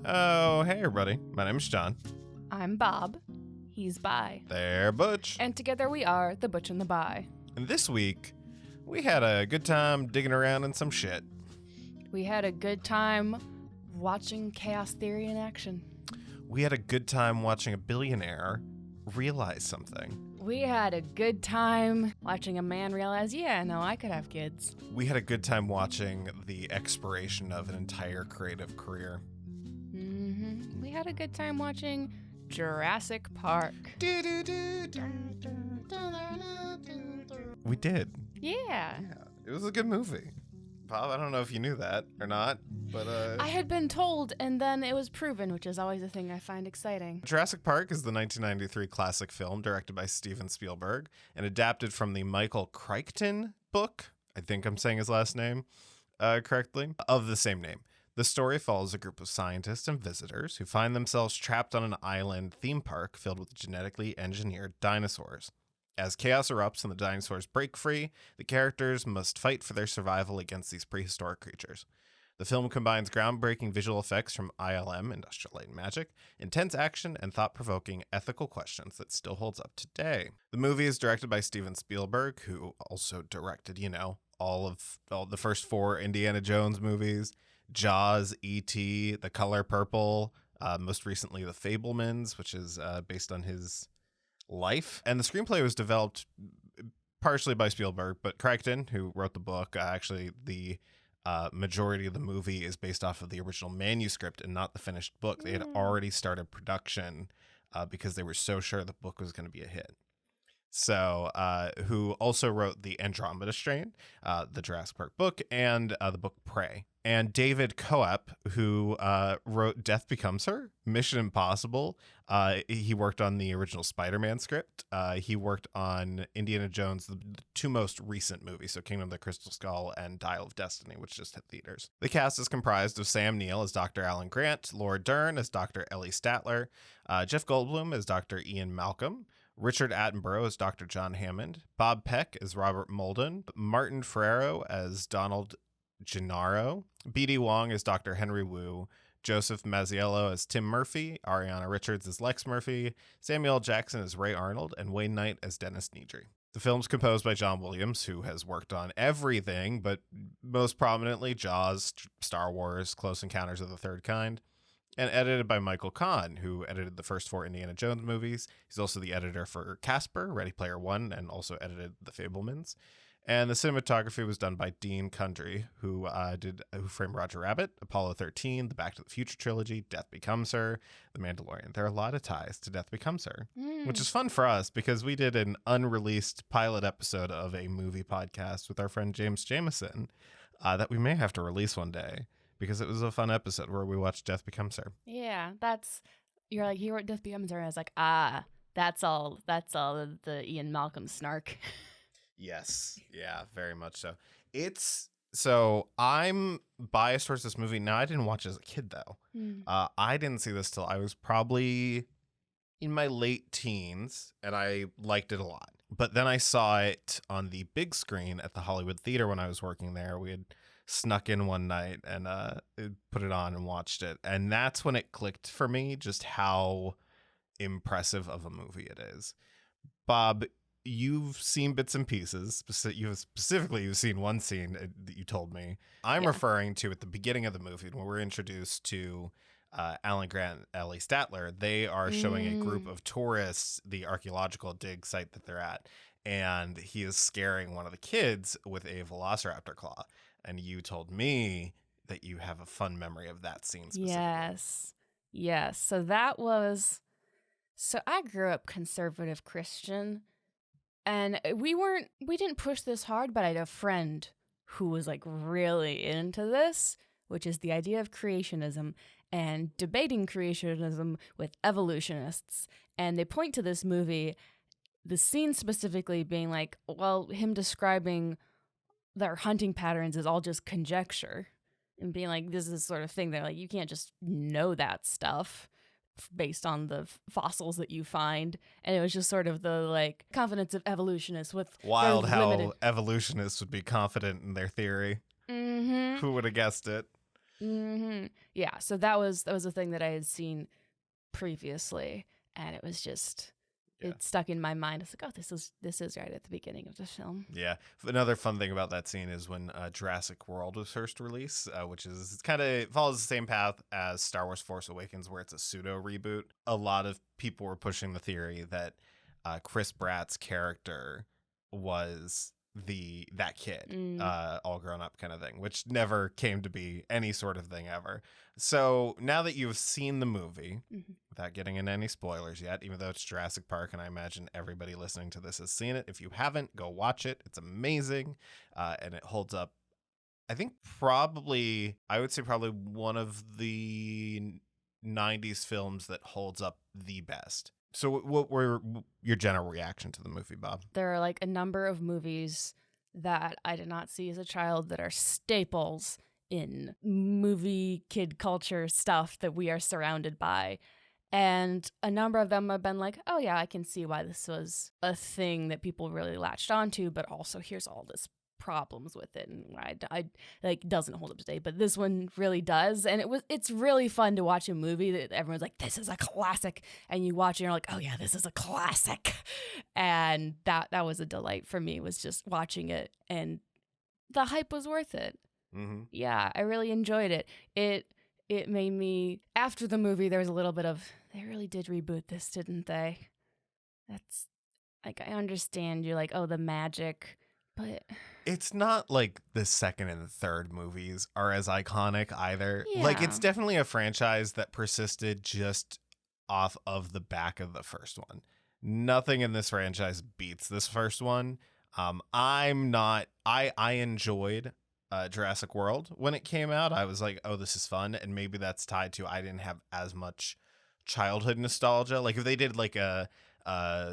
Oh, hey everybody. My name's John. I'm Bob. He's Bi. They're Butch. And together we are the Butch and the Bi. And this week, we had a good time digging around in some shit. We had a good time watching chaos theory in action. We had a good time watching a billionaire realize something. We had a good time watching a man realize, yeah, no, I could have kids. We had a good time watching the expiration of an entire creative career. We had a good time watching Jurassic Park. We did. Yeah. It was a good movie. Bob, I don't know if you knew that or not, but I had been told, and then it was proven, which is always a thing I find exciting. Jurassic Park is the 1993 classic film directed by Steven Spielberg and adapted from the Michael Crichton book, I think I'm saying his last name correctly, of the same name. The story follows a group of scientists and visitors who find themselves trapped on an island theme park filled with genetically engineered dinosaurs. As chaos erupts and the dinosaurs break free, the characters must fight for their survival against these prehistoric creatures. The film combines groundbreaking visual effects from ILM, Industrial Light and Magic, intense action, and thought-provoking ethical questions that still holds up today. The movie is directed by Steven Spielberg, who also directed, all the first 4 Indiana Jones movies, Jaws, E.T., The Color Purple, most recently The Fabelmans, which is based on his life. And the screenplay was developed partially by Spielberg, but Crichton, who wrote the book, actually the majority of the movie is based off of the original manuscript and not the finished book. They had already started production because they were so sure the book was going to be a hit. So, who also wrote the Andromeda Strain, the Jurassic Park book, and the book Prey. And David Coep, who wrote Death Becomes Her, Mission Impossible. He worked on the original Spider-Man script. He worked on Indiana Jones, the 2 most recent movies, so Kingdom of the Crystal Skull and Dial of Destiny, which just hit theaters. The cast is comprised of Sam Neill as Dr. Alan Grant, Laura Dern as Dr. Ellie Statler, Jeff Goldblum as Dr. Ian Malcolm, Richard Attenborough as Dr. John Hammond, Bob Peck as Robert Molden, Martin Ferrero as Donald Gennaro, B.D. Wong as Dr. Henry Wu, Joseph Mazziello as Tim Murphy, Ariana Richards as Lex Murphy, Samuel Jackson as Ray Arnold, and Wayne Knight as Dennis Nedry. The film's composed by John Williams, who has worked on everything, but most prominently Jaws, Star Wars, Close Encounters of the Third Kind, and edited by Michael Kahn, who edited the first 4 Indiana Jones movies. He's also the editor for Casper, Ready Player One, and also edited The Fabelmans. And the cinematography was done by Dean Kundry, who framed Roger Rabbit, Apollo 13, the Back to the Future trilogy, Death Becomes Her, The Mandalorian. There are a lot of ties to Death Becomes Her, which is fun for us because we did an unreleased pilot episode of a movie podcast with our friend James Jameson that we may have to release one day because it was a fun episode where we watched Death Becomes Her. Yeah, you're like, he wrote Death Becomes Her. I was like, that's all the Ian Malcolm snark. Yes. Yeah, very much so. So I'm biased towards this movie. Now, I didn't watch it as a kid, though. I didn't see this till I was probably in my late teens, and I liked it a lot. But then I saw it on the big screen at the Hollywood Theater when I was working there. We had snuck in one night and put it on and watched it. And that's when it clicked for me just how impressive of a movie it is. Bob, you've seen bits and pieces. You've seen one scene that you told me. I'm referring to at the beginning of the movie when we're introduced to Alan Grant and Ellie Statler. They are showing a group of tourists the archaeological dig site that they're at, and he is scaring one of the kids with a velociraptor claw. And you told me that you have a fun memory of that scene specifically. Yes. So I grew up conservative Christian. And we didn't push this hard, but I had a friend who was like really into this, which is the idea of creationism and debating creationism with evolutionists. And they point to this movie, the scene specifically being like, well, him describing their hunting patterns is all just conjecture and being like, this is the sort of thing that like, you can't just know that stuff based on the fossils that you find. And it was just sort of the like confidence of evolutionists with wild how evolutionists would be confident in their theory. Who would have guessed it? Yeah, so that was a thing that I had seen previously, and it was just Yeah. it stuck in my mind. It's like, oh, this is right at the beginning of the film. Yeah. Another fun thing about that scene is when Jurassic World was first released, which is kind of follows the same path as Star Wars Force Awakens, where it's a pseudo reboot. A lot of people were pushing the theory that Chris Pratt's character was that kid, all grown up kind of thing, which never came to be any sort of thing ever. So now that you've seen the movie, without getting into any spoilers yet, even though it's Jurassic Park, and I imagine everybody listening to this has seen it. If you haven't, go watch it. It's amazing, and it holds up. I think I would say probably one of the 90s films that holds up the best. So what were your general reaction to the movie, Bob? There are like a number of movies that I did not see as a child that are staples in movie kid culture stuff that we are surrounded by. And a number of them have been like, oh yeah, I can see why this was a thing that people really latched onto, but also here's all this problems with it, and I like doesn't hold up today, but this one really does. And it's really fun to watch a movie that everyone's like, this is a classic, and you watch it and you're like, oh yeah, this is a classic. And that was a delight for me, was just watching it, and the hype was worth it. Yeah, I really enjoyed it. It made me, after the movie, there was a little bit of, they really did reboot this, didn't they? That's like, I understand you're like, oh, the magic, but it's not like the second and the third movies are as iconic either. Yeah. Like, it's definitely a franchise that persisted just off of the back of the first one. Nothing in this franchise beats this first one. I enjoyed Jurassic World when it came out. I was like, oh, this is fun. And maybe that's tied to I didn't have as much childhood nostalgia. Like, if they did like a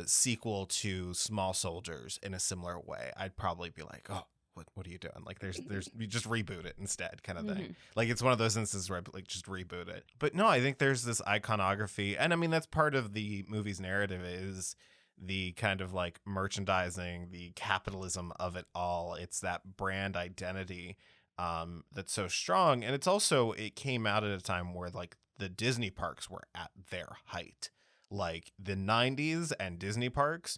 sequel to Small Soldiers in a similar way, I'd probably be like, oh, what are you doing? Like, there's you just reboot it instead, kind of thing. Like, it's one of those instances where I like just reboot it. But no, I think there's this iconography, and I mean that's part of the movie's narrative, is the kind of like merchandising, the capitalism of it all. It's that brand identity that's so strong, and it's also, it came out at a time where like the Disney parks were at their height. Like, the 90s and Disney parks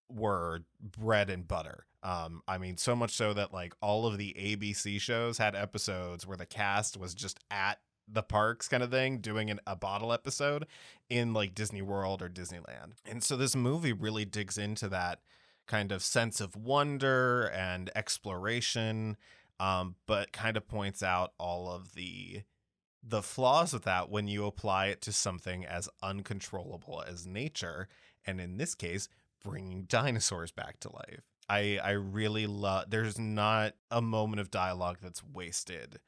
were bread and butter. I mean, so much so that like all of the ABC shows had episodes where the cast was just at the parks kind of thing, doing a bottle episode in like Disney World or Disneyland. And so this movie really digs into that kind of sense of wonder and exploration, but kind of points out all of the flaws with that when you apply it to something as uncontrollable as nature, and in this case, bringing dinosaurs back to life. I really love, there's not a moment of dialogue that's wasted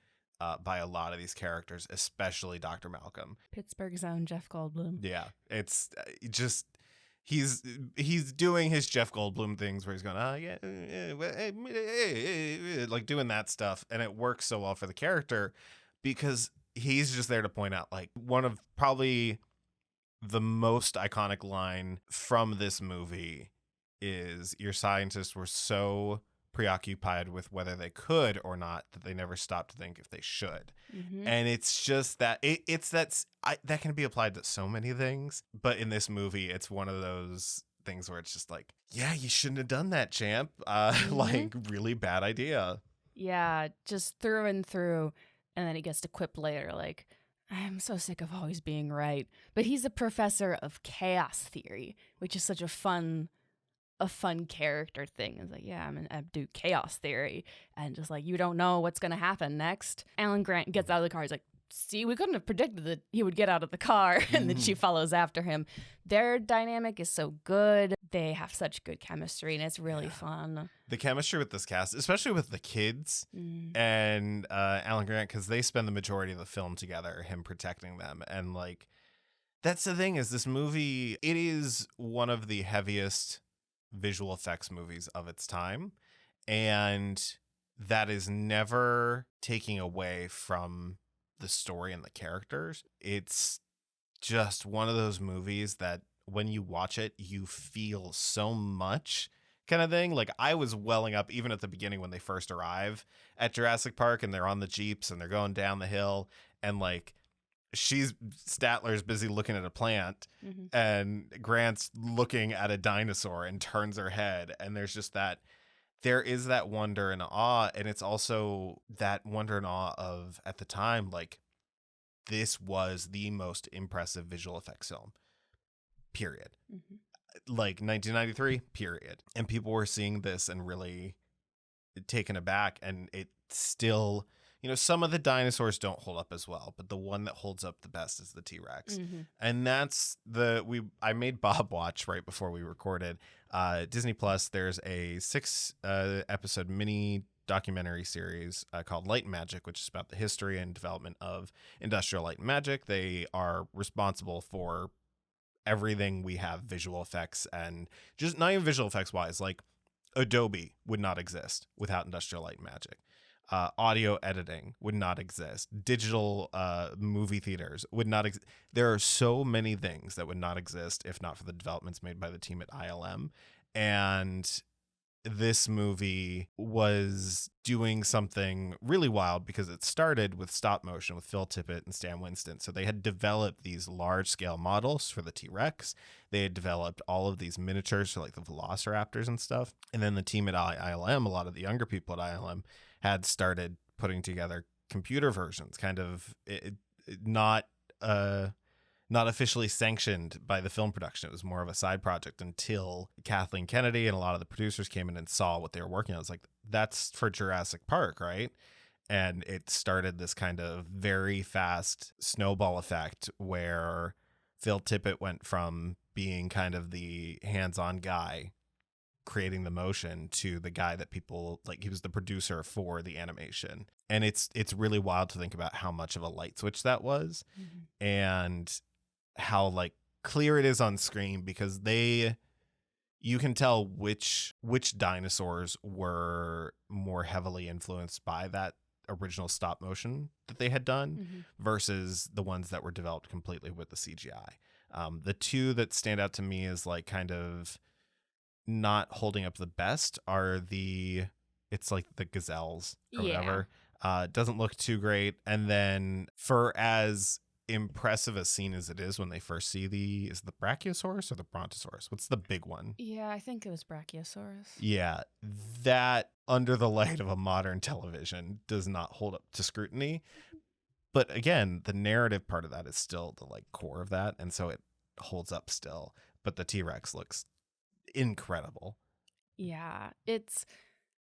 by a lot of these characters, especially Dr. Malcolm. Pittsburgh's own Jeff Goldblum. Yeah, it's just, he's doing his Jeff Goldblum things where he's going, like doing that stuff, and it works so well for the character because he's just there to point out like one of probably the most iconic line from this movie is, your scientists were so preoccupied with whether they could or not that they never stopped to think if they should. And it's just that that can be applied to so many things, but in this movie it's one of those things where it's just like, yeah, you shouldn't have done that, champ. Like, really bad idea. Yeah, just through and through. And then he gets to quip later, like, I'm so sick of always being right. But he's a professor of chaos theory, which is such a fun character thing. It's like, yeah, I do chaos theory. And just like, you don't know what's going to happen next. Alan Grant gets out of the car. He's like, see, we couldn't have predicted that he would get out of the car. And then she follows after him. Their dynamic is so good. They have such good chemistry, and it's really fun. The chemistry with this cast, especially with the kids and Alan Grant, because they spend the majority of the film together, him protecting them. And like, that's the thing, is this movie, it is one of the heaviest visual effects movies of its time. And that is never taking away from the story and the characters. It's just one of those movies that when you watch it, you feel so much kind of thing. Like, I was welling up even at the beginning when they first arrive at Jurassic Park and they're on the Jeeps and they're going down the hill, and like Statler's busy looking at a plant and Grant's looking at a dinosaur and turns her head, and there is that wonder and awe, and it's also that wonder and awe of, at the time, like, this was the most impressive visual effects film, period. Like 1993, period. And people were seeing this and really taken aback, and it still, some of the dinosaurs don't hold up as well, but the one that holds up the best is the T-Rex. And that's I made Bob watch right before we recorded. Disney Plus, there's a 6 episode mini documentary series called Light and Magic, which is about the history and development of industrial light and magic. They are responsible for everything we have visual effects, and just not even visual effects wise, like Adobe would not exist without industrial light and magic. Audio editing would not exist. Digital movie theaters would not exist. There are so many things that would not exist if not for the developments made by the team at ILM. And this movie was doing something really wild because it started with stop motion with Phil Tippett and Stan Winston. So they had developed these large scale models for the T-Rex. They had developed all of these miniatures for like the velociraptors and stuff. And then the team at ILM, a lot of the younger people at ILM, had started putting together computer versions, kind of not officially sanctioned by the film production. It was more of a side project until Kathleen Kennedy and a lot of the producers came in and saw what they were working on. It was like, that's for Jurassic Park, right? And it started this kind of very fast snowball effect where Phil Tippett went from being kind of the hands-on guy creating the motion to the guy that people like. He was the producer for the animation. And it's really wild to think about how much of a light switch that was, and how like clear it is on screen, because you can tell which dinosaurs were more heavily influenced by that original stop motion that they had done versus the ones that were developed completely with the CGI. The two that stand out to me as like kind of not holding up the best are it's like the gazelles or whatever. Doesn't look too great. And then for as impressive a scene as it is when they first see is the Brachiosaurus or the Brontosaurus? What's the big one? Yeah, I think it was Brachiosaurus. Yeah, that under the light of a modern television does not hold up to scrutiny. But again, the narrative part of that is still the like core of that, and so it holds up still. But the T-Rex looks incredible. Yeah,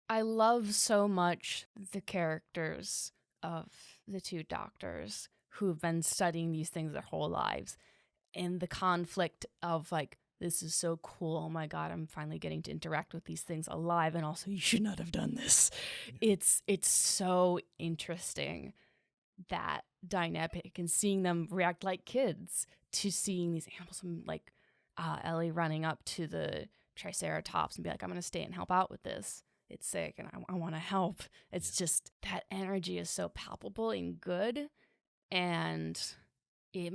I love so much the characters of the two doctors who've been studying these things their whole lives, and the conflict of like, this is so cool, oh my god, I'm finally getting to interact with these things alive, and also you should not have done this. It's so interesting, that dynamic, and seeing them react like kids to seeing these animals, and like Ellie running up to the Triceratops and be like, I'm gonna stay and help out with this. It's sick and I want to help. It's just that energy is so palpable and good, and it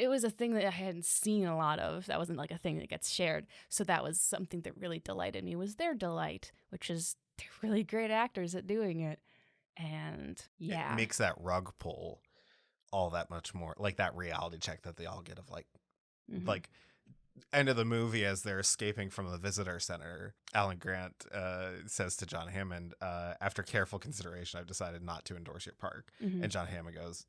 was a thing that I hadn't seen a lot of. That wasn't like a thing that gets shared. So that was something that really delighted me, was their delight, which is they're really great actors at doing it. And yeah, it makes that rug pull all that much more, like that reality check that they all get of like like end of the movie as they're escaping from the visitor center. Alan Grant says to John Hammond, after careful consideration, I've decided not to endorse your park. And John Hammond goes,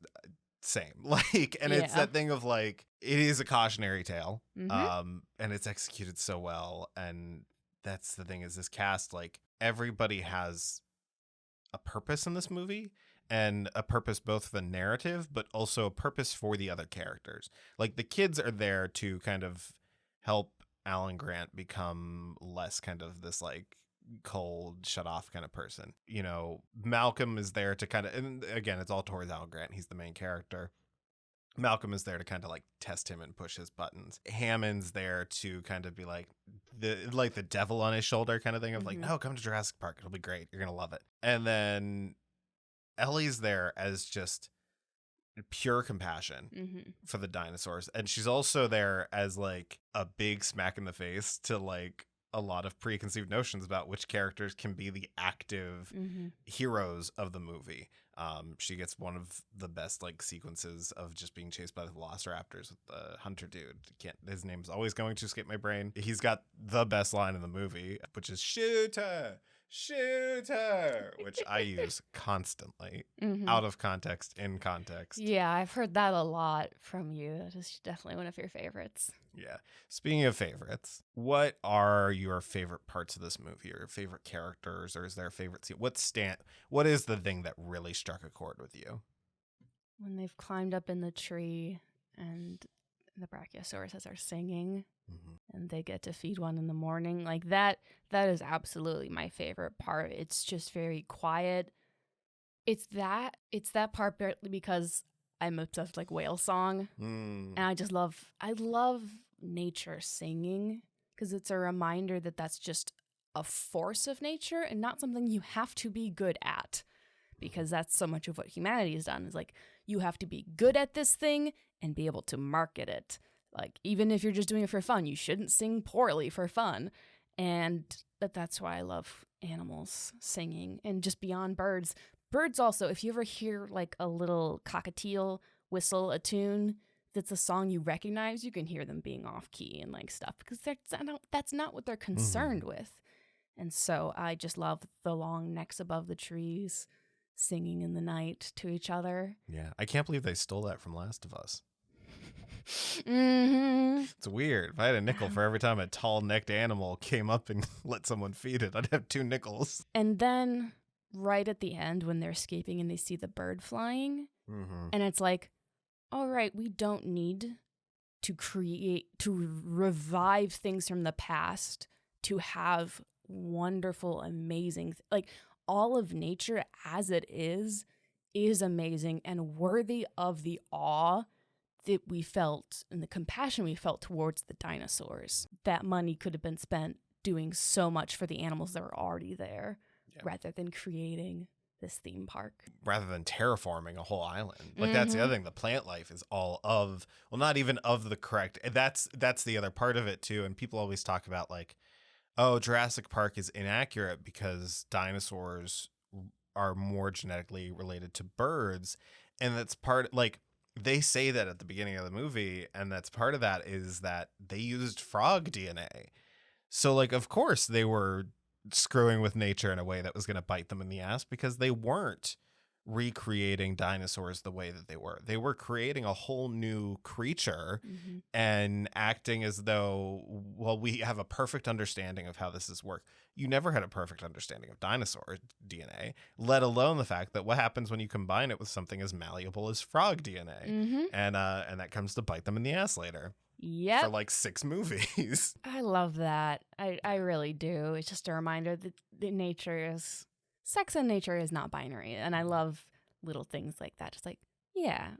same. Like, and it's that thing of like, it is a cautionary tale, and it's executed so well. And that's the thing, is this cast, like everybody has a purpose in this movie, and a purpose both for the narrative, but also a purpose for the other characters. Like the kids are there to kind of help Alan Grant become less kind of this like cold, shut off kind of person. You know, Malcolm is there to kind of, and again, it's all towards Alan Grant. He's the main character. Malcolm is there to kind of like test him and push his buttons. Hammond's there to kind of be like the devil on his shoulder kind of thing of like, no, come to Jurassic Park. It'll be great. You're going to love it. And then Ellie's there as just pure compassion for the dinosaurs. And she's also there as like a big smack in the face to like a lot of preconceived notions about which characters can be the active heroes of the movie. She gets one of the best like sequences of just being chased by the velociraptors with the hunter dude. His name's always going to escape my brain. He's got the best line in the movie, which is "Shoot her, shoot her," which I use constantly, out of context, in context. Yeah, I've heard that a lot from you. That is definitely one of your favorites. Yeah. Speaking of favorites, what are your favorite parts of this movie, or favorite characters, or is there a favorite scene? What is the thing that really struck a chord with you? When they've climbed up in the tree and the brachiosauruses are singing and they get to feed one in the morning, like that is absolutely my favorite part. It's just very quiet. It's that part partly because I'm obsessed with like whale song, and I love nature singing because it's a reminder that that's just a force of nature and not something you have to be good at, because that's so much of what humanity has done is like you have to be good at this thing and be able to market it. Like even if you're just doing it for fun, you shouldn't sing poorly for fun. And that's why I love animals singing. And just beyond birds also, if you ever hear like a little cockatiel whistle a tune that's a song you recognize, you can hear them being off key and like stuff because that's not what they're concerned with. And so I just love the long necks above the trees singing in the night to each other. Yeah, I can't believe they stole that from Last of Us. Mm-hmm. It's weird. If I had a nickel for every time a tall-necked animal came up and let someone feed it, I'd have 2 nickels. And then right at the end when they're escaping and they see the bird flying, and it's like, all right, we don't need to revive things from the past to have wonderful, amazing, like all of nature as it is amazing and worthy of the awe that we felt and the compassion we felt towards the dinosaurs. That money could have been spent doing so much for the animals that were already there, rather than creating this theme park. Rather than terraforming a whole island. Like that's the other thing. The plant life is all of, well, not even of the correct. That's the other part of it too. And people always talk about like, oh, Jurassic Park is inaccurate because dinosaurs are more genetically related to birds. And that's part, like, they say that at the beginning of the movie, and that's part of that is that they used frog DNA. So, like, of course they were screwing with nature in a way that was going to bite them in the ass because they weren't recreating dinosaurs the way that they were. They were creating a whole new creature and acting as though, well, we have a perfect understanding of how this is work. You never had a perfect understanding of dinosaur DNA, let alone the fact that what happens when you combine it with something as malleable as frog DNA. And that comes to bite them in the ass later. Yep. For like 6 movies. I love that. I really do. It's just a reminder that sex and nature is not binary. And I love little things like that. Just like, yeah,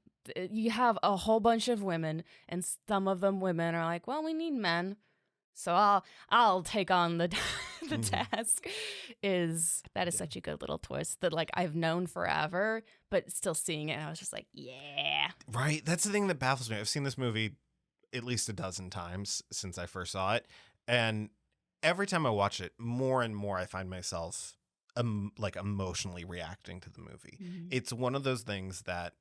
you have a whole bunch of women and some of them women are like, well, we need men. So I'll take on the task. That is such a good little twist that like I've known forever, but still seeing it, I was just like, yeah. Right. That's the thing that baffles me. I've seen this movie at least a dozen times since I first saw it. And every time I watch it, more and more I find myself like emotionally reacting to the movie. It's one of those things that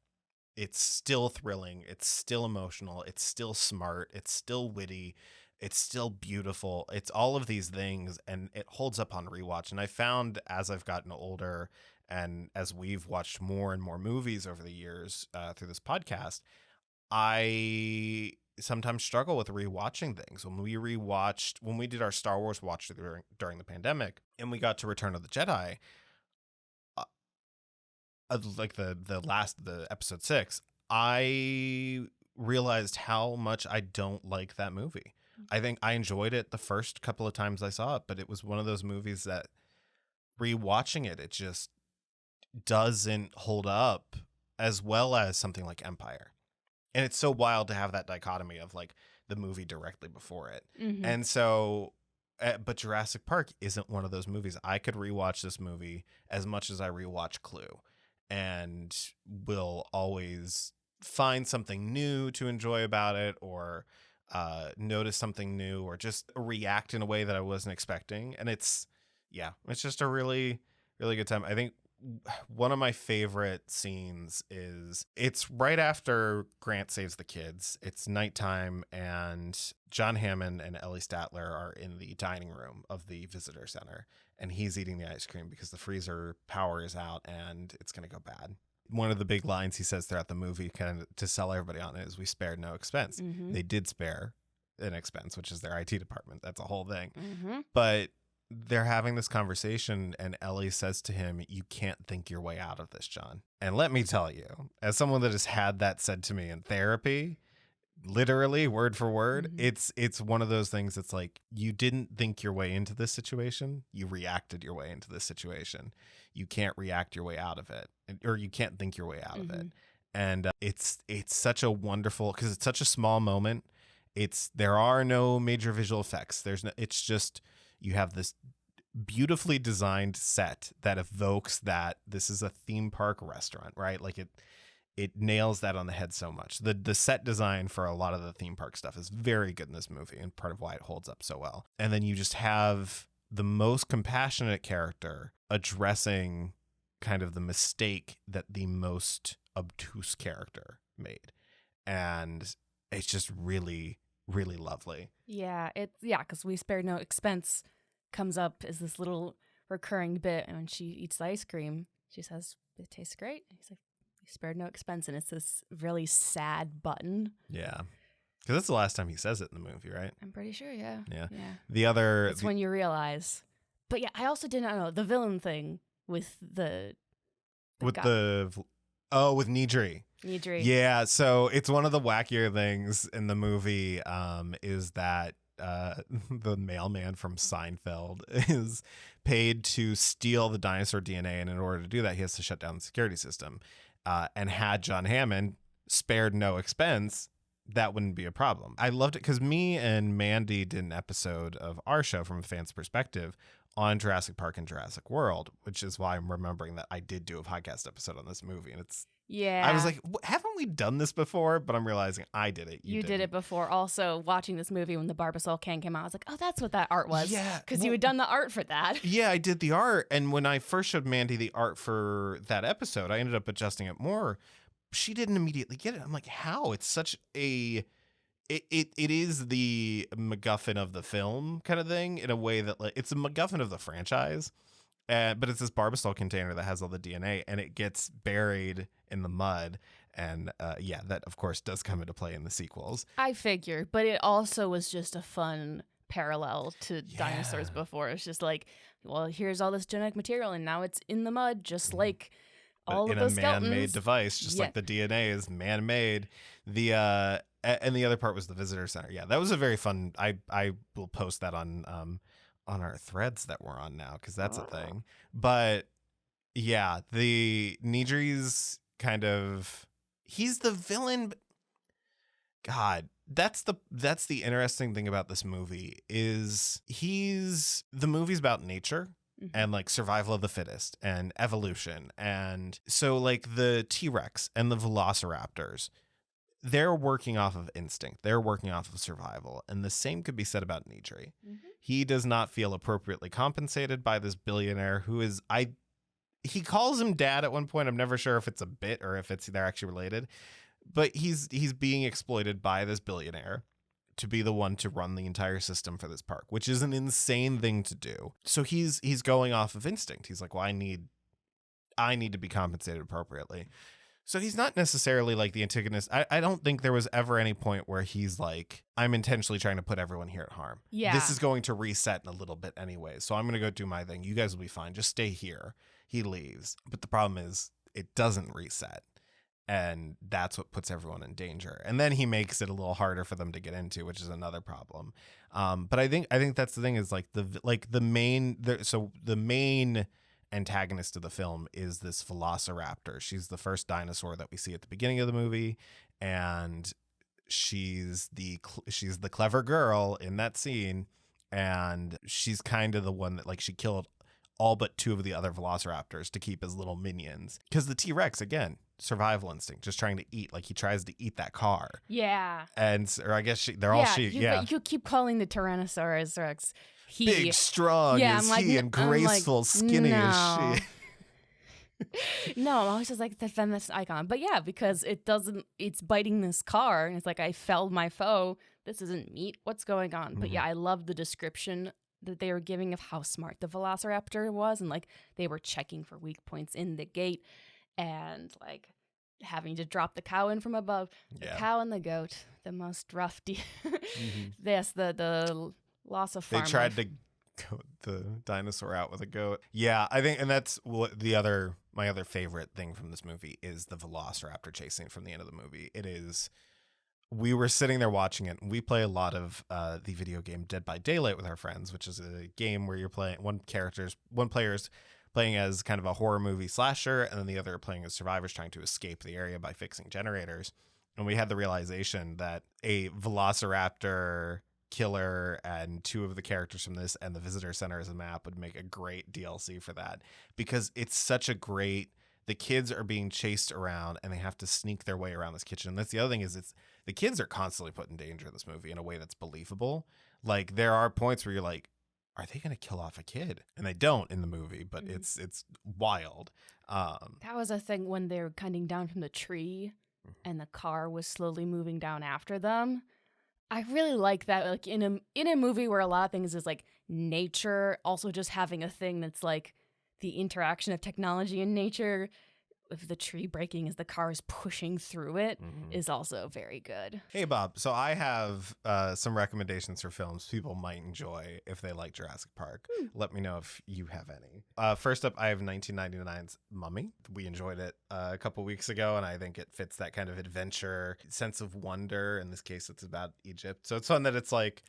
it's still thrilling. It's still emotional. It's still smart. It's still witty. It's still beautiful. It's all of these things, and it holds up on rewatch. And I found as I've gotten older and as we've watched more and more movies over the years through this podcast, I sometimes struggle with rewatching things. When we did our Star Wars watch during the pandemic and we got to Return of the Jedi, like the episode 6, I realized how much I don't like that movie. I think I enjoyed it the first couple of times I saw it, but it was one of those movies that rewatching it just doesn't hold up as well as something like Empire. And it's so wild to have that dichotomy of like the movie directly before it. And so, but Jurassic Park isn't one of those movies. I could rewatch this movie as much as I rewatch Clue and will always find something new to enjoy about it, or notice something new or just react in a way that I wasn't expecting. And it's just a really, really good time. I think one of my favorite scenes is it's right after Grant saves the kids. It's nighttime and John Hammond and Ellie Statler are in the dining room of the visitor center, and he's eating the ice cream because the freezer power is out and it's going to go bad. One of the big lines he says throughout the movie, kind of to sell everybody on it, is we spared no expense. Mm-hmm. They did spare an expense, which is their IT department. That's a whole thing. Mm-hmm. But they're having this conversation and Ellie says to him, you can't think your way out of this, John. And let me tell you, as someone that has had that said to me in therapy, literally word for word, it's one of those things that's like, you didn't think your way into this situation. You reacted your way into this situation. You can't react your way out of it, or you can't think your way out of it. And it's such a wonderful, because it's such a small moment. There are no major visual effects. It's just, you have this beautifully designed set that evokes that this is a theme park restaurant, right? Like it nails that on the head so much. The set design for a lot of the theme park stuff is very good in this movie, and part of why it holds up so well. And then you just have the most compassionate character addressing kind of the mistake that the most obtuse character made. And it's just really, really lovely. Yeah, because we spared no expense comes up as this little recurring bit, and when she eats the ice cream, she says, it tastes great. And he's like, we spared no expense, and it's this really sad button. Yeah. Because that's the last time he says it in the movie, right? I'm pretty sure, yeah. It's when you realize. But yeah, I also did not know the villain thing with with Nidri. Yeah, so it's one of the wackier things in the movie is that the mailman from Seinfeld is paid to steal the dinosaur DNA, and in order to do that, he has to shut down the security system. And had John Hammond spared no expense, that wouldn't be a problem. I loved it because me and Mandy did an episode of our show from a fan's perspective on Jurassic Park and Jurassic World, which is why I'm remembering that I did do a podcast episode on this movie. And I was like, haven't we done this before? But I'm realizing I did it. You did it before. Also, watching this movie when the Barbasol can came out, I was like, oh, that's what that art was. Yeah. Because you had done the art for that. Yeah, I did the art. And when I first showed Mandy the art for that episode, I ended up adjusting it more. She didn't immediately get it. I'm like, how? It's such a... It is the MacGuffin of the film kind of thing, in a way that, like, it's a MacGuffin of the franchise. But it's this Barbasol container that has all the DNA, and it gets buried in the mud. And that, of course, does come into play in the sequels. I figured, but it also was just a fun parallel to dinosaurs before. It's just like, well, here's all this genetic material, and now it's in the mud, just like all of those skeletons. In a man-made device, just like the DNA is man-made. And the other part was the visitor center. Yeah, that was a very fun. I will post that on our threads that we're on now, because that's a thing. But yeah, the Nidri's kind of, he's the villain. God, that's the interesting thing about this movie is the movie's about nature. And like survival of the fittest and evolution. And so like the T-Rex and the Velociraptors, they're working off of instinct. They're working off of survival. And the same could be said about Nidri. He does not feel appropriately compensated by this billionaire who is, he calls him dad at one point. I'm never sure if it's a bit or if they're actually related, but he's being exploited by this billionaire to be the one to run the entire system for this park, which is an insane thing to do. So he's going off of instinct. He's like, well, I need to be compensated appropriately. So he's not necessarily like the antagonist. I don't think there was ever any point where he's like, I'm intentionally trying to put everyone here at harm. Yeah. This is going to reset in a little bit anyway. So I'm going to go do my thing. You guys will be fine. Just stay here. He leaves. But the problem is it doesn't reset. And that's what puts everyone in danger. And then he makes it a little harder for them to get into, which is another problem. But I think that's the thing is like the main antagonist of the film is this Velociraptor. She's the first dinosaur that we see at the beginning of the movie, and she's the clever girl in that scene, and she's kind of the one that, like, she killed all but two of the other Velociraptors to keep as little minions, because the T-Rex, again, survival instinct, just trying to eat. Like he tries to eat that car. Yeah. Or I guess they're all she. Yeah. You keep calling the Tyrannosaurus Rex he. Big, strong is he, and graceful, skinny no. is she. No, I was just like the feminist icon. But yeah, because it's biting this car and it's like, I felled my foe. This isn't meat. What's going on? But yeah, I love the description that they were giving of how smart the Velociraptor was, and like they were checking for weak points in the gate and like having to drop the cow in from above. The cow and the goat, the most rough Yes, the loss of farm They tried life. to goat the dinosaur out with a goat. Yeah, I think, and that's what my other favorite thing from this movie is the Velociraptor chasing from the end of the movie. It is. We were sitting there watching it, and we play a lot of the video game Dead by Daylight with our friends, which is a game where you're playing one player's playing as kind of a horror movie slasher, and then the other playing as survivors trying to escape the area by fixing generators. And we had the realization that a Velociraptor killer and two of the characters from this and the visitor center as a map would make a great DLC for that, because it's such a great. The kids are being chased around and they have to sneak their way around this kitchen. And that's the other thing is the kids are constantly put in danger in this movie in a way that's believable. Like there are points where you're like, are they going to kill off a kid? And they don't in the movie, but it's wild. That was a thing when they were cutting down from the tree and the car was slowly moving down after them. I really like that, like in a movie where a lot of things is like nature, also just having a thing that's like the interaction of technology and nature, with the tree breaking as the car is pushing through it, is also very good. Hey, Bob. So I have some recommendations for films people might enjoy if they like Jurassic Park. Let me know if you have any. First up, I have 1999's Mummy. We enjoyed it a couple weeks ago, and I think it fits that kind of adventure sense of wonder. In this case, it's about Egypt. So it's fun that it's like,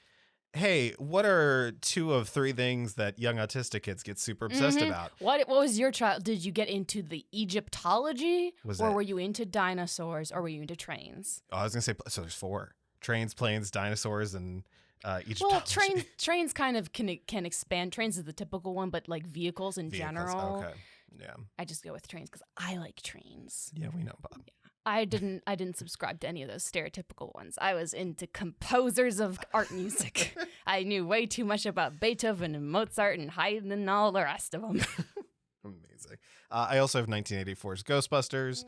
hey, what are 2 of 3 things that young autistic kids get super obsessed about? What was your child? Did you get into the Egyptology? Were you into dinosaurs, or were you into trains? Oh, I was going to say, so there's 4. Trains, planes, dinosaurs, and Egyptology. Well, trains kind of can expand. Trains is the typical one, but like vehicles in general. Okay. Yeah. I just go with trains because I like trains. Yeah, we know, Bob. Yeah. I didn't subscribe to any of those stereotypical ones. I was into composers of art music. I knew way too much about Beethoven and Mozart and Haydn and all the rest of them. Amazing. I also have 1984's Ghostbusters.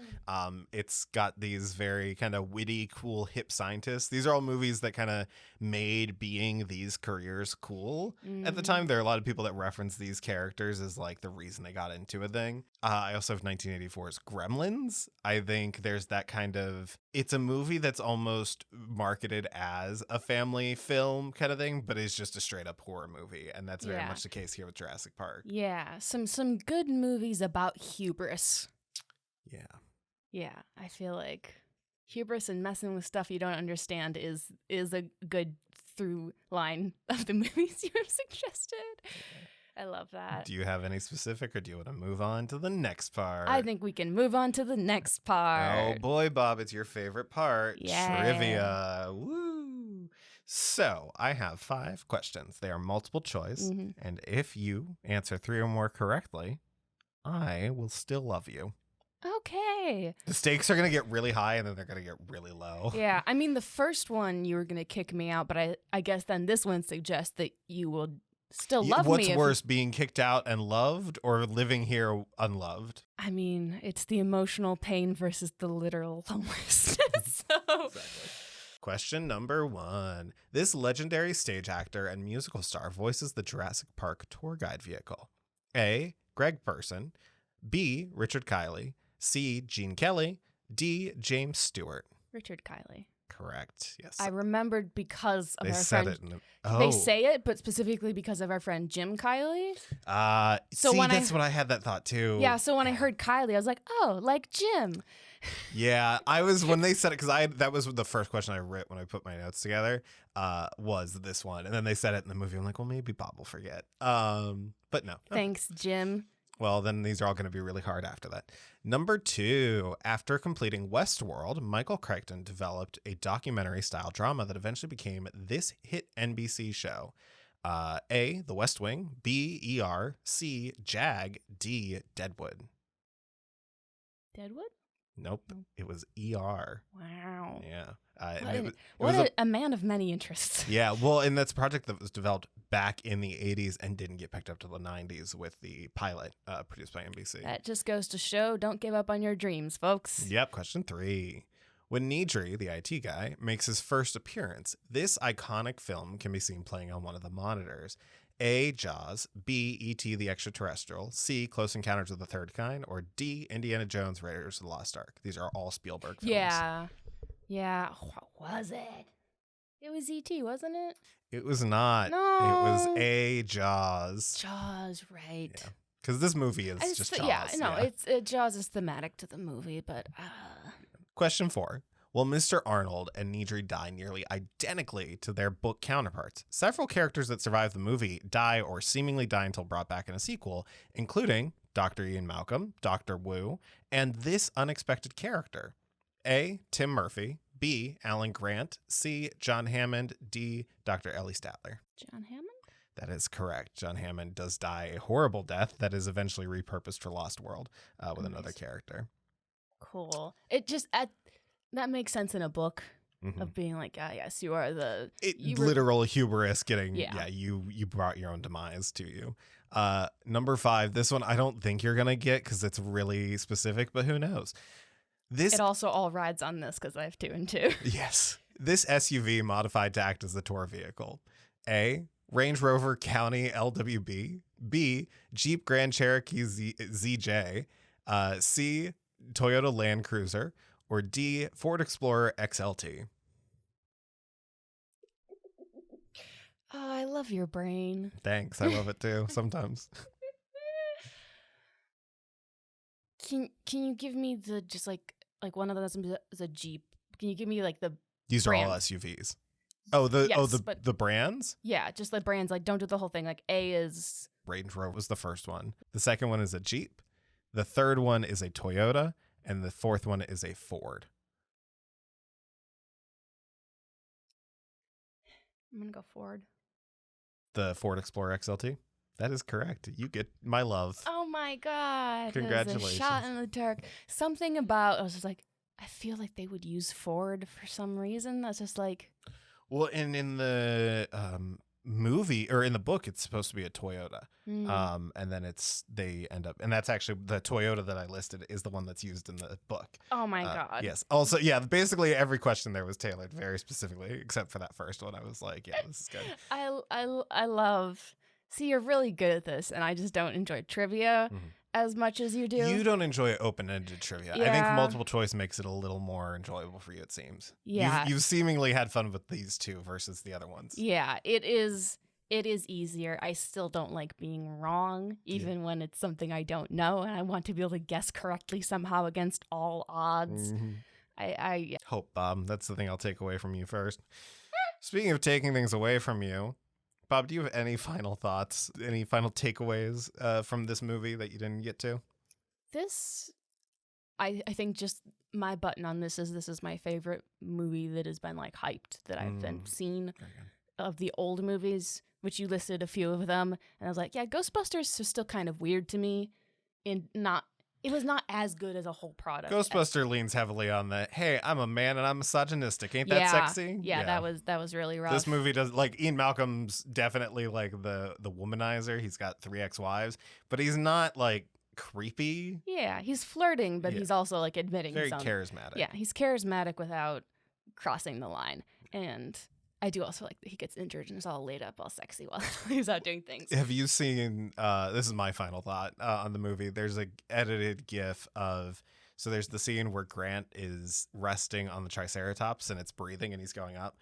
It's got these very kind of witty, cool, hip scientists. These are all movies that kind of made being these careers cool. At the time, there are a lot of people that reference these characters as like the reason they got into a thing. I also have 1984's Gremlins. I think there's that kind of, it's a movie that's almost marketed as a family film kind of thing, but it's just a straight up horror movie. And that's very much the case here with Jurassic Park. Yeah, some good movies about hubris. Yeah, I feel like hubris and messing with stuff you don't understand is a good through line of the movies you have suggested. I love that. Do you have any specific, or do you want to move on to the next part? I think we can move on to the next part. Oh boy, Bob, it's your favorite part. Yeah. Trivia. Woo! So I have 5 questions. They are multiple choice, and if you answer 3 or more correctly, I will still love you. Okay. The stakes are going to get really high, and then they're going to get really low. Yeah, I mean, the first one you were going to kick me out, but I guess then this one suggests that you will still love me. What's worse, being kicked out and loved, or living here unloved? I mean, it's the emotional pain versus the literal homelessness. Exactly. Question number 1. This legendary stage actor and musical star voices the Jurassic Park tour guide vehicle. A. Greg Person. B. Richard Kiley. C. Gene Kelly. D. James Stewart. Richard Kiley. Correct. Yes. I remembered because of they our said friend. it. They say it, but specifically because of our friend Jim Kiley. So that's what I had that thought too. Yeah. So when I heard Kiley, I was like, oh, like Jim. Yeah, I was when they said it, because that was the first question I wrote when I put my notes together. Was this one, and then they said it in the movie. I'm like, well, maybe Bob will forget. But no. Thanks, Jim. Well, then these are all going to be really hard after that. Number 2, after completing Westworld, Michael Crichton developed a documentary-style drama that eventually became this hit NBC show. A, The West Wing. B, ER. C, Jag. D, Deadwood. Deadwood? Nope. It was ER. Wow. Yeah. A man of many interests. Yeah. Well, and that's a project that was developed back in the 80s and didn't get picked up till the 90s with the pilot produced by NBC. That just goes to show, don't give up on your dreams, folks. Yep. Question 3. When Nidri, the IT guy, makes his first appearance, this iconic film can be seen playing on one of the monitors. A, Jaws, B, E.T. the Extraterrestrial, C, Close Encounters of the Third Kind, or D, Indiana Jones, Raiders of the Lost Ark. These are all Spielberg films. Yeah. What was it? It was E.T., wasn't it? It was not. No. It was A, Jaws. Jaws, right. Yeah. Because this movie is just Jaws. Yeah, no, Jaws is thematic to the movie, but... Question 4. While Mr. Arnold and Nidri die nearly identically to their book counterparts, several characters that survive the movie die or seemingly die until brought back in a sequel, including Dr. Ian Malcolm, Dr. Wu, and this unexpected character. A, Tim Murphy, B, Alan Grant, C, John Hammond, D, Dr. Ellie Statler. John Hammond? That is correct. John Hammond does die a horrible death that is eventually repurposed for Lost World with another character. Cool. It just that makes sense in a book of being like, yes, you are the literal hubris getting you brought your own demise to you. Number 5. This one I don't think you're gonna get because it's really specific, but who knows? It also all rides on this because I have 2 and 2. Yes, this SUV modified to act as the tour vehicle. A, Range Rover County LWB. B, Jeep Grand Cherokee ZJ. C, Toyota Land Cruiser, or D, Ford Explorer XLT. Oh, I love your brain. Thanks. I love it too sometimes. Can you give me the just like one of those is a Jeep? Can you give me like the These brand? Are all SUVs. The brands? Yeah, just the brands. Like, don't do the whole thing. Like, A is Range Rover was the first one. The second one is a Jeep. The third one is a Toyota, and the fourth one is a Ford. I'm going to go Ford. The Ford Explorer XLT? That is correct. You get my love. Oh my God. Congratulations. It was a shot in the dark. Something about, I was just like, I feel like they would use Ford for some reason. That's just like. Well, and in the movie or in the book, it's supposed to be a Toyota. And then they end up, and that's actually the Toyota that I listed is the one that's used in the book. Oh my God. Yes. Also, yeah, basically every question there was tailored very specifically, except for that first one. I was like, yeah, this is good. I love, see, you're really good at this, and I just don't enjoy trivia as much as you do. You don't enjoy open-ended trivia. Yeah. I think multiple choice makes it a little more enjoyable for you, it seems. Yeah. You've seemingly had fun with these two versus the other ones. Yeah, it is easier. I still don't like being wrong, even when it's something I don't know, and I want to be able to guess correctly somehow against all odds. I Hope, Bob. That's the thing I'll take away from you first. Speaking of taking things away from you, Bob, do you have any final thoughts, any final takeaways from this movie that you didn't get to? I think just my button on this is my favorite movie that has been like hyped that I've been seen of the old movies, which you listed a few of them, and I was like, yeah, Ghostbusters is still kind of weird to me, it was not as good as a whole product. Ghostbuster leans heavily on the, hey, I'm a man and I'm misogynistic. Ain't that sexy? Yeah, that was really rough. This movie does, like, Ian Malcolm's definitely like the womanizer. He's got 3 ex-wives, but he's not like creepy. Yeah, he's flirting, but he's also like admitting very charismatic. Yeah, he's charismatic without crossing the line. And I do also like that he gets injured and is all laid up, all sexy while he's out doing things. Have you seen, this is my final thought on the movie. There's a edited GIF of, so there's the scene where Grant is resting on the Triceratops and it's breathing and he's going up.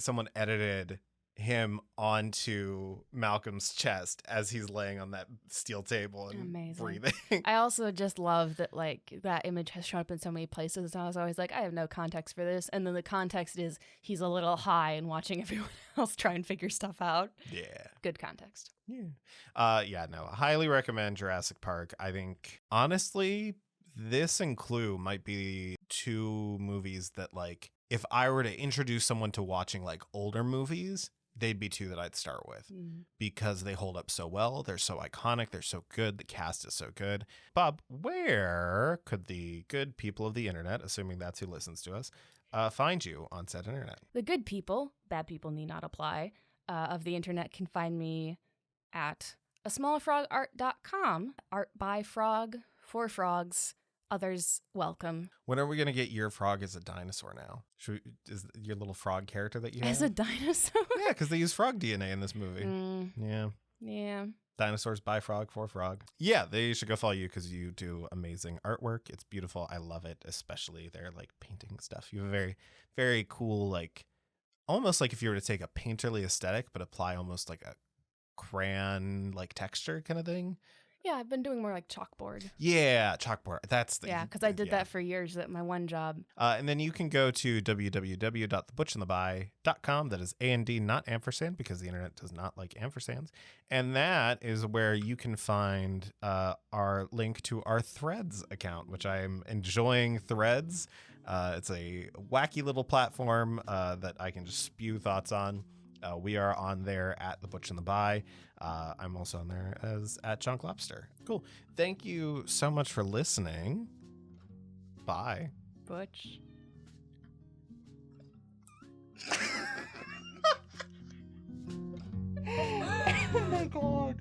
Someone edited him onto Malcolm's chest as he's laying on that steel table and breathing. I also just love that like that image has shown up in so many places, and I was always like, I have no context for this, and then the context is he's a little high and watching everyone else try and figure stuff out. Yeah, good context. No, highly recommend Jurassic Park. I think honestly this and Clue might be 2 movies that, like, if I were to introduce someone to watching like older movies, they'd be two that I'd start with because they hold up so well. They're so iconic. They're so good. The cast is so good. Bob, where could the good people of the internet, assuming that's who listens to us, find you on said internet? The good people, bad people need not apply, of the internet can find me at asmallfrogart.com. Art by frog, for frogs. Others welcome. When are we going to get your frog as a dinosaur now? Is your little frog character that you have? As a dinosaur? Yeah, because they use frog DNA in this movie. Yeah. Yeah. Dinosaurs by frog, for frog. Yeah, they should go follow you because you do amazing artwork. It's beautiful. I love it, especially their like painting stuff. You have a very, very cool, like almost like if you were to take a painterly aesthetic, but apply almost like a crayon like texture kind of thing. Yeah, I've been doing more like chalkboard. Yeah, chalkboard. That's the because I did that for years at my one job. And then you can go to www.thebutchandtheby.com. That is A&D, not ampersand, because the internet does not like ampersands. And that is where you can find our link to our Threads account, which I am enjoying Threads. It's a wacky little platform that I can just spew thoughts on. We are on there at The Butch and the Bi. I'm also on there as at Chunk Lobster. Cool. Thank you so much for listening. Bye. Butch. Oh my God.